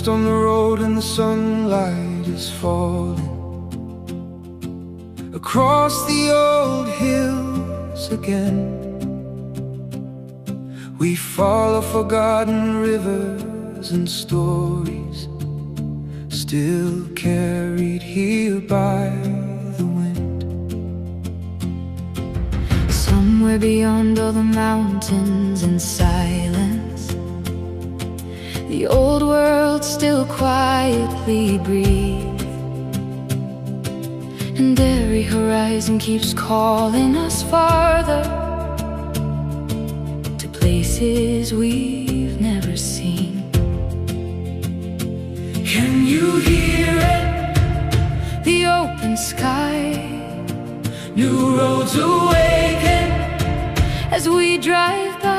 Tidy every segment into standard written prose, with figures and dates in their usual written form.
dust on the road and the sunlight is falling across the old hills again. We follow forgotten rivers and stories, still carried here by the wind. Somewhere beyond all the mountains and silence, the old world still quietly breathes, and every horizon keeps calling us farther to places we've never seen. Can you hear it? The open sky, New roads awaken as we drive by.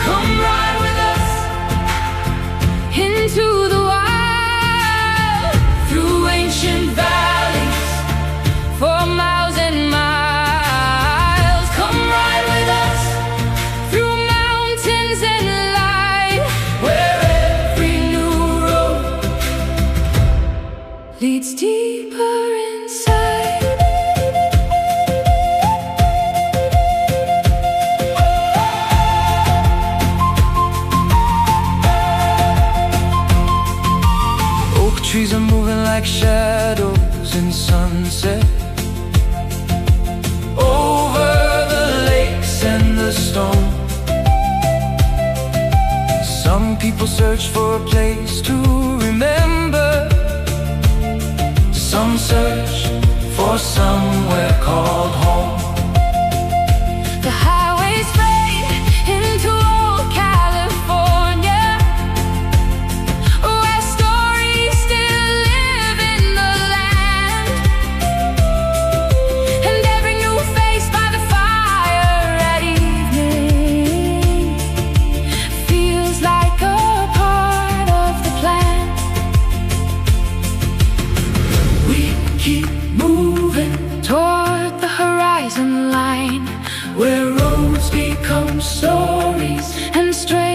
Come ride with us Into the wild, through ancient valleys, for miles and miles. come ride with us Through mountains and light, where every new road leads deeper inside. Oak trees are moving like shadows in sunset, over the lakes and the stone. Some people search for a place to remember, some search for somewhere called home. The highways fade into old California, where stories still live in the land. And every new face by the fire at evening feels like a part of the plan. We keep moving Toward the horizon line, where roads become stories and straight